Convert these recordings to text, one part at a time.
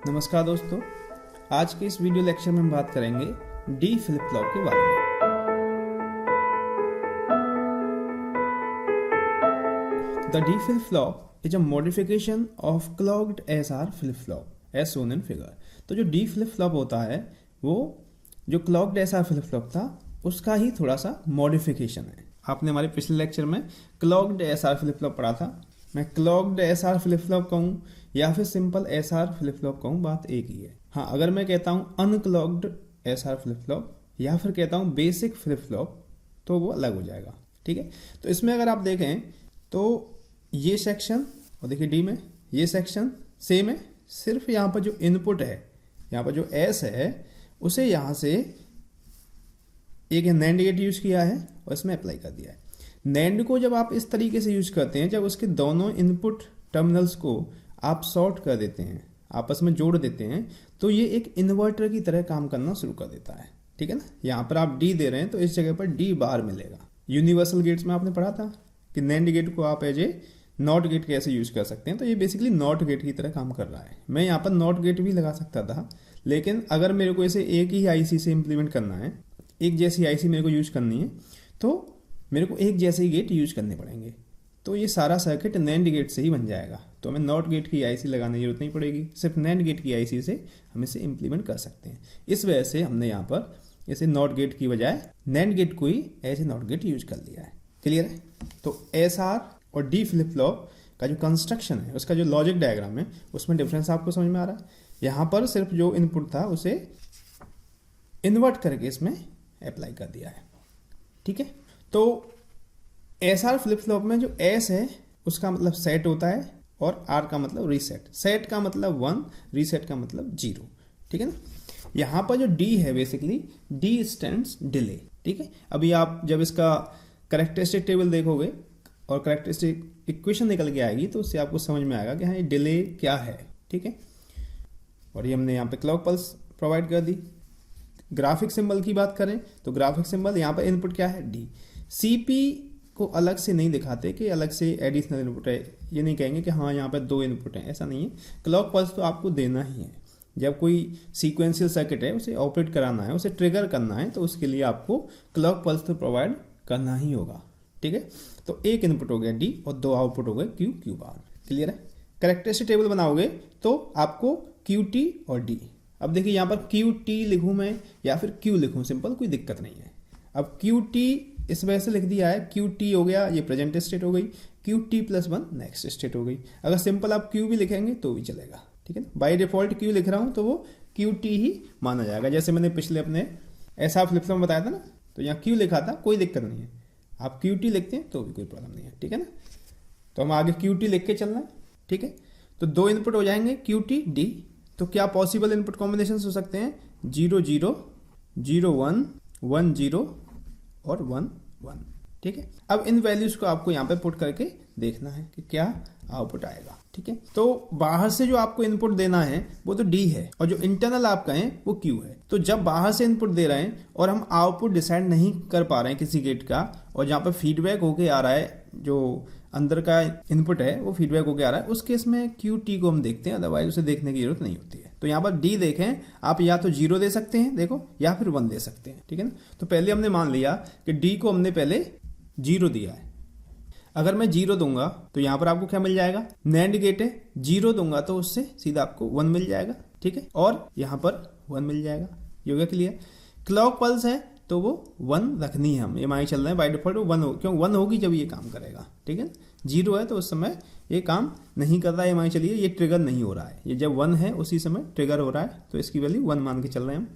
नमस्कार दोस्तों, आज के इस वीडियो लेक्चर में हम बात करेंगे डी फ्लिप फ्लॉप के बारे में। The D flip flop is a modification of clocked SR flip flop as shown in figure. तो जो डी फ्लिप फ्लॉप होता है वो जो क्लॉक्ड एसआर फ्लिप फ्लॉप था उसका ही थोड़ा सा मॉडिफिकेशन है। आपने हमारे पिछले लेक्चर में क्लॉक्ड एसआर फ्लिप फ्लॉप पढ़ा था। मैं क्लॉक्ड एसआर फ्लिप फ्लॉप कहूँ या फिर सिंपल एसआर फ्लिप फ्लॉप कहूँ, बात एक ही है। हाँ, अगर मैं कहता हूँ अनक्लॉक्ड एसआर फ्लिप फ्लॉप या फिर कहता हूँ बेसिक फ्लिप फ्लॉप तो वो अलग हो जाएगा। ठीक है, तो इसमें अगर आप देखें तो ये सेक्शन और देखिए डी में ये सेक्शन सेम है, सिर्फ यहाँ पर जो इनपुट है, यहाँ पर जो एस है उसे यहाँ से एक नैंड गेट यूज किया है और इसमें अप्लाई कर दिया है। नैंड को जब आप इस तरीके से यूज करते हैं, जब उसके दोनों इनपुट टर्मिनल्स को आप शॉर्ट कर देते हैं, आपस में जोड़ देते हैं, तो ये एक इन्वर्टर की तरह काम करना शुरू कर देता है। ठीक है ना, यहाँ पर आप डी दे रहे हैं तो इस जगह पर डी बार मिलेगा। यूनिवर्सल गेट्स में आपने पढ़ा था कि नैंड गेट को आप एज ए नॉट गेट कैसे यूज कर सकते हैं, तो ये बेसिकली नॉट गेट की तरह काम कर रहा है। मैं यहाँ पर नॉट गेट भी लगा सकता था, लेकिन अगर मेरे को इसे एक ही आईसी से इम्प्लीमेंट करना है, एक जैसी आईसी मेरे को यूज करनी है, तो मेरे को एक जैसे ही गेट यूज करने पड़ेंगे। तो ये सारा सर्किट नैंड गेट से ही बन जाएगा, तो हमें नॉट गेट की आईसी लगाने की जरूरत नहीं पड़ेगी, सिर्फ नैंड गेट की आईसी से हम इसे इम्प्लीमेंट कर सकते हैं। इस वजह से हमने यहाँ पर इसे नॉट गेट की बजाय नैंड गेट को ही as a NOT gate use कर लिया है। क्लियर है? तो एसआर और डी फ्लिप फ्लॉप का जो कंस्ट्रक्शन है, उसका जो लॉजिक डायग्राम है, उसमें डिफरेंस आपको समझ में आ रहा है। यहाँ पर सिर्फ जो इनपुट था उसे इन्वर्ट करके इसमें अप्लाई कर दिया है। ठीक है, तो एसआर फ्लिप फ्लॉप में जो एस है उसका मतलब सेट होता है और आर का मतलब रीसेट। सेट का मतलब 1, रीसेट का मतलब 0। ठीक है ना, यहाँ पर जो डी है बेसिकली डी स्टैंड्स डिले। ठीक है, अभी आप जब इसका कैरेक्टरिस्टिक टेबल देखोगे और कैरेक्टरिस्टिक इक्वेशन निकल के आएगी तो उससे आपको समझ में आएगा कि हाँ ये डिले क्या है। ठीक है, और ये हमने यहाँ पे क्लॉक पल्स प्रोवाइड कर दी। ग्राफिक सिंबल की बात करें तो ग्राफिक सिंबल यहाँ पर इनपुट क्या है, डी। सीपी को अलग से नहीं दिखाते कि अलग से एडिशनल इनपुट है, ये नहीं कहेंगे कि हाँ यहाँ पर 2 इनपुट हैं, ऐसा नहीं है। क्लॉक पल्स तो आपको देना ही है। जब कोई सीक्वेंशियल सर्किट है उसे ऑपरेट कराना है, उसे ट्रिगर करना है, तो उसके लिए आपको क्लॉक पल्स तो प्रोवाइड करना ही होगा। ठीक है, तो एक इनपुट हो गया डी और 2 आउटपुट हो गए क्यू बार। क्लियर है? कैरेक्टरिस्टिक टेबल बनाओगे तो आपको क्यू टी और डी। अब देखिए यहाँ पर क्यू टी लिखूँ मैं या फिर क्यू लिखूँ, सिंपल, कोई दिक्कत नहीं है। अब क्यू टी इस वजह से लिख दिया है, क्यू टी हो गया, ये प्रेजेंट स्टेट हो गई, Q T plus 1 next state हो गई। अगर सिंपल आप क्यू भी लिखेंगे तो भी चलेगा। ठीक है ना, बाय डिफॉल्ट क्यू लिख रहा हूँ तो वो क्यू टी ही माना जाएगा। जैसे मैंने पिछले अपने ऐसा फ्लिप फ्लॉप बताया था ना, तो यहाँ क्यू लिखा था, कोई दिक्कत नहीं है। आप क्यू टी लिखते हैं तो भी कोई प्रॉब्लम नहीं है। ठीक है ना, तो हम आगे क्यू टी लिख के चलना है। ठीक है, तो 2 इनपुट हो जाएंगे क्यू टी डी। तो क्या पॉसिबल इनपुट कॉम्बिनेशन हो सकते हैं? 0 0 0 1 1 0 और 1 1। ठीक है, अब इन वैल्यूज को आपको यहाँ पे पुट करके देखना है कि क्या आउटपुट आएगा। ठीक है, तो बाहर से जो आपको इनपुट देना है वो तो डी है और जो इंटरनल आप कहें वो क्यू है। तो जब बाहर से इनपुट दे रहे हैं और हम आउटपुट डिसाइड नहीं कर पा रहे हैं किसी गेट का, और जहाँ पर फीडबैक होके आ रहा है, जो अंदर का इनपुट है वो फीडबैक होके आ रहा है, उस केस में क्यू टी को हम देखते हैं, अदरवाइज उसे देखने की जरूरत नहीं होती है। तो यहाँ पर डी देखें, आप या तो 0 दे सकते हैं, देखो, या फिर 1 दे सकते हैं। ठीक है ना, तो पहले हमने मान लिया कि डी को हमने पहले 0 दिया है। अगर मैं 0 दूंगा तो यहाँ पर आपको क्या मिल जाएगा? नैंड गेट है, 0 दूंगा तो उससे सीधा आपको 1 मिल जाएगा। ठीक है, और यहाँ पर 1 मिल जाएगा। ये हो गया क्लियर? क्लॉक पल्स है तो वो 1 रखनी है, हम एम चल रहे हैं बाय डिफॉल्ट 1 हो, क्यों 1 होगी जब ये काम करेगा। ठीक है, 0 है तो उस समय ये काम नहीं कर रहा है, एम चलिए, ये ट्रिगर नहीं हो रहा है। ये जब 1 है उसी समय ट्रिगर हो रहा है, तो इसकी वैल्यू 1 मान के चल रहे हैं हम।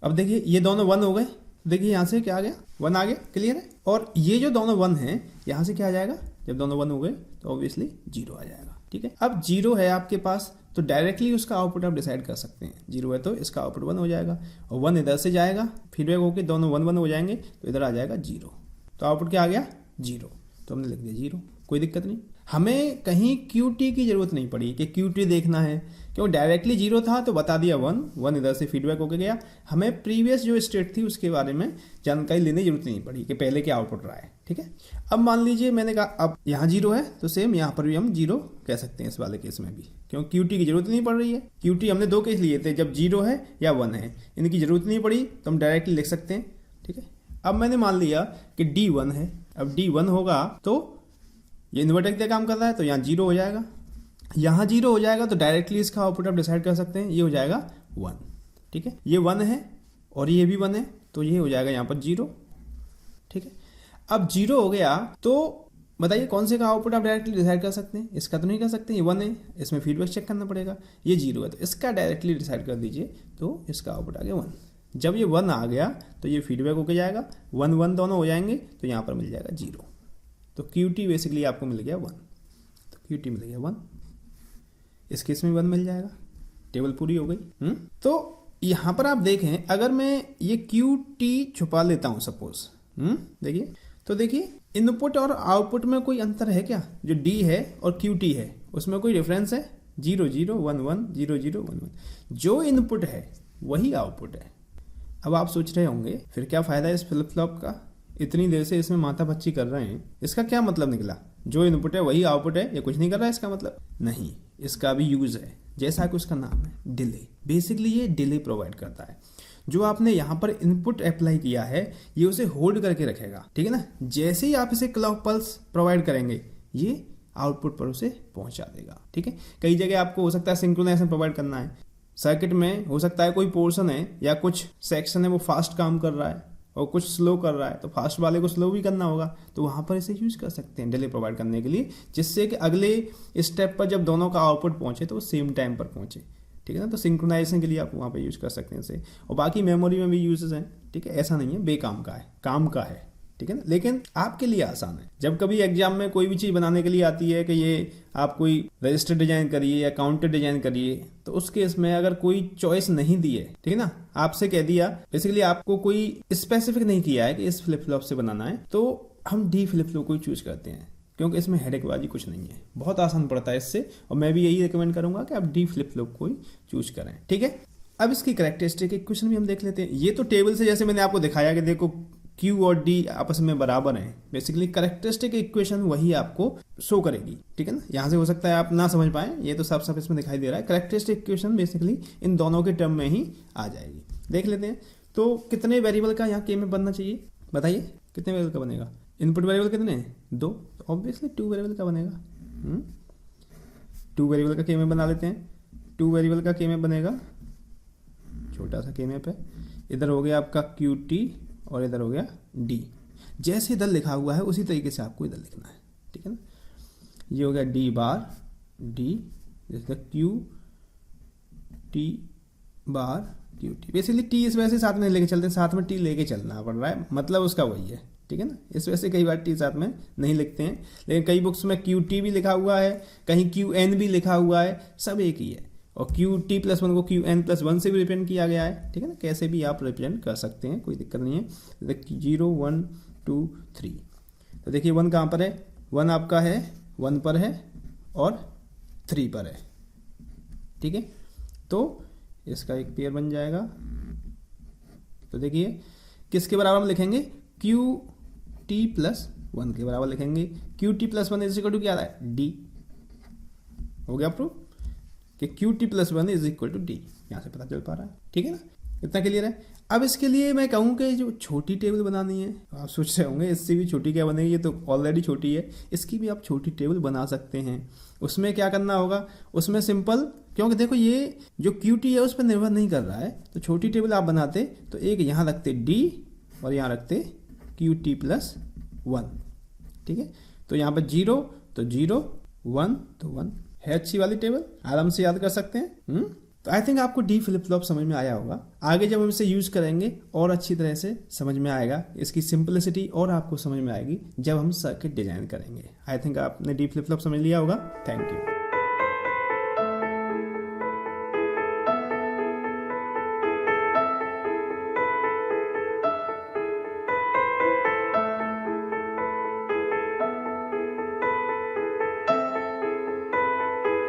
अब देखिए ये दोनों 1 हो गए, देखिए यहाँ से क्या आ गया? 1 आ गया। क्लियर है? और ये जो दोनों 1 हैं, यहाँ से क्या आ जाएगा? जब दोनों 1 हो गए तो ऑब्वियसली 0 आ जाएगा। ठीक है, अब 0 है आपके पास तो डायरेक्टली उसका आउटपुट आप डिसाइड कर सकते हैं। 0 है तो इसका आउटपुट 1 हो जाएगा और 1 इधर से जाएगा, फीडबैक होकर दोनों 1 1 हो जाएंगे, तो इधर आ जाएगा 0। तो आउटपुट क्या आ गया? 0। तो हमने लिख दिया 0, कोई दिक्कत नहीं। हमें कहीं QT की जरूरत नहीं पड़ी कि QT देखना है, क्यों डायरेक्टली 0 था तो बता दिया 1 इधर से फीडबैक होके गया। हमें प्रीवियस जो स्टेट थी उसके बारे में जानकारी लेने की जरूरत नहीं पड़ी कि पहले क्या आउटपुट रहा है। ठीक है, अब मान लीजिए मैंने कहा अब यहाँ 0 है तो सेम यहाँ पर भी हम 0 कह सकते हैं इस वाले केस में भी, क्यों QT की जरूरत नहीं पड़ रही है। QT हमने 2 केस लिए थे, जब 0 है या 1 है, इनकी जरूरत नहीं पड़ी तो हम डायरेक्टली लिख सकते हैं। ठीक है, अब मैंने मान लिया कि D1 है, अब D1 होगा तो ये इन्वर्टर की तरह काम कर रहा है तो यहाँ 0 हो जाएगा, यहाँ 0 हो जाएगा तो डायरेक्टली इसका आउटपुट आप डिसाइड कर सकते हैं, ये हो जाएगा 1। ठीक है, ये 1 है और ये भी 1 है तो ये हो जाएगा यहाँ पर 0। ठीक है, अब 0 हो गया तो बताइए कौन से का आउटपुट आप डायरेक्टली डिसाइड कर सकते हैं, इसका तो नहीं कर सकते, ये 1 है, इसमें फीडबैक चेक करना पड़ेगा। ये 0 है तो इसका डायरेक्टली डिसाइड कर दीजिए तो इसका आउटपुट आ गया 1। जब ये 1 आ गया तो ये फीडबैक होके जाएगा, 1 1 दोनों हो जाएंगे तो यहाँ पर मिल जाएगा 0। तो QT बेसिकली आपको मिल गया 1, तो QT मिल गया 1, इस केस में 1 मिल जाएगा, टेबल पूरी हो गई। तो यहाँ पर आप देखें अगर मैं ये QT छुपा लेता हूँ सपोज, देखिए तो देखिए इनपुट और आउटपुट में कोई अंतर है क्या? जो D है और QT है उसमें कोई डिफरेंस है? 0 0 1 1 0 0 1 1, जो इनपुट है वही आउटपुट है। अब आप सोच रहे होंगे फिर क्या फायदा है इस फ्लिप फ्लॉप का, इतनी देर से इसमें माथा पच्ची कर रहे हैं, इसका क्या मतलब निकला? जो इनपुट है वही आउटपुट है, ये कुछ नहीं कर रहा है इसका मतलब? नहीं, इसका भी यूज है, जैसा कि उसका नाम है डिले। बेसिकली ये डिले प्रोवाइड करता है। जो आपने यहाँ पर इनपुट अप्लाई किया है ये उसे होल्ड करके रखेगा। ठीक है ना, जैसे ही आप इसे क्लॉक पल्स प्रोवाइड करेंगे ये आउटपुट पर उसे पहुंचा देगा। ठीक है, कई जगह आपको हो सकता है सिंक्रोनाइजेशन प्रोवाइड करना है, सर्किट में हो सकता है कोई पोर्शन है या कुछ सेक्शन है वो फास्ट काम कर रहा है और कुछ स्लो कर रहा है, तो फास्ट वाले को स्लो भी करना होगा, तो वहाँ पर इसे यूज कर सकते हैं डिले प्रोवाइड करने के लिए, जिससे कि अगले स्टेप पर जब दोनों का आउटपुट पहुंचे तो वो सेम टाइम पर पहुंचे। ठीक है ना, तो सिंक्रोनाइजेशन के लिए आप वहाँ पर यूज कर सकते हैं इसे, और बाकी मेमोरी में भी यूजेस हैं। ठीक है, ऐसा नहीं है बेकाम का है, काम का है। ठीक है ना, लेकिन आपके लिए आसान है। जब कभी एग्जाम में कोई भी चीज़ बनाने के लिए आती है कि ये आप कोई रजिस्टर डिजाइन करिए या काउंटर डिजाइन करिए, तो उस केस में अगर कोई चॉइस नहीं दी है, ठीक है ना, आपसे कह दिया बेसिकली आपको कोई स्पेसिफिक नहीं किया है कि इस फ्लिप फ्लॉप से बनाना है, तो हम D फ्लिप फ्लॉप को ही चूज करते हैं, क्योंकि इसमें हेडेकबाजी कुछ नहीं है, बहुत आसान पड़ता है इससे, और मैं भी यही रिकमेंड करूंगा कि आप D फ्लिप फ्लॉप को ही चूज करें। ठीक है, अब इसकी कैरेक्टरिस्टिक इक्वेशन भी हम देख लेते हैं। ये तो टेबल से जैसे मैंने आपको दिखाया कि देखो Q और D आपस में बराबर हैं, बेसिकली कैरेक्टरिस्टिक इक्वेशन वही आपको शो करेगी। ठीक है ना, यहाँ से हो सकता है आप ना समझ पाए, ये तो साफ साफ इसमें दिखाई दे रहा है। कैरेक्टरिस्टिक इक्वेशन बेसिकली इन दोनों के टर्म में ही आ जाएगी। देख लेते हैं तो कितने वेरिएबल का यहाँ K में बनना चाहिए, बताइए कितने वेरिएबल का बनेगा? इनपुट वेरिएबल कितने हैं? 2, तो ऑब्वियसली 2 वेरिएबल का बनेगा। 2 वेरिएबल का K में बना लेते हैं। 2 वेरिएबल का K में बनेगा, छोटा सा K में पे, इधर हो गया आपका QT और इधर हो गया D। जैसे इधर लिखा हुआ है उसी तरीके से आपको इधर लिखना है। ठीक है ना, ये हो गया D बार D, जैसे Q T बार QT। बेसिकली T इस वजह से साथ में लेके चलते हैं, साथ में T लेके चलना पड़ रहा है, मतलब उसका वही है। ठीक है ना, इस वजह से कई बार T साथ में नहीं लिखते हैं, लेकिन कई बुक्स में QT भी लिखा हुआ है, कहीं QN भी लिखा हुआ है, सब एक ही है। और QT+1 को QN+1 से भी रिप्रेजेंट किया गया है। ठीक है ना, कैसे भी आप रिप्रेजेंट कर सकते हैं, कोई दिक्कत नहीं है। 0 1 2 3, तो देखिए 1 कहाँ पर है? 1 आपका है 1 पर है और 3 पर है। ठीक है, तो इसका एक पेयर बन जाएगा। तो देखिए किसके बराबर हम लिखेंगे? QT+1 के बराबर लिखेंगे। QT+1 इज इक्वल टू क्या आ रहा है? D। हो गया प्रूफ कि QT+1 is equal to D, यहाँ से पता चल पा रहा है। ठीक है ना, इतना क्लियर है। अब इसके लिए मैं कहूँ कि जो छोटी टेबल बनानी है, आप सोच रहे होंगे इससे भी छोटी क्या बनेगी, ये तो ऑलरेडी छोटी है, इसकी भी आप छोटी टेबल बना सकते हैं। उसमें क्या करना होगा? उसमें सिंपल, क्योंकि देखो ये जो QT है उस पर निर्भर नहीं कर रहा है, तो छोटी टेबल आप बनाते तो एक यहाँ रखते D और यहाँ रखते QT+1। ठीक है, तो यहाँ पर 0 तो 0, 1 तो 1 है। अच्छी वाली टेबल, आराम से याद कर सकते हैं। तो आई थिंक आपको D फ्लिप फ्लॉप समझ में आया होगा। आगे जब हम इसे यूज करेंगे और अच्छी तरह से समझ में आएगा, इसकी सिंपलिसिटी और आपको समझ में आएगी जब हम सर्किट डिजाइन करेंगे। आई थिंक आपने D फ्लिप फ्लॉप समझ लिया होगा। Thank you.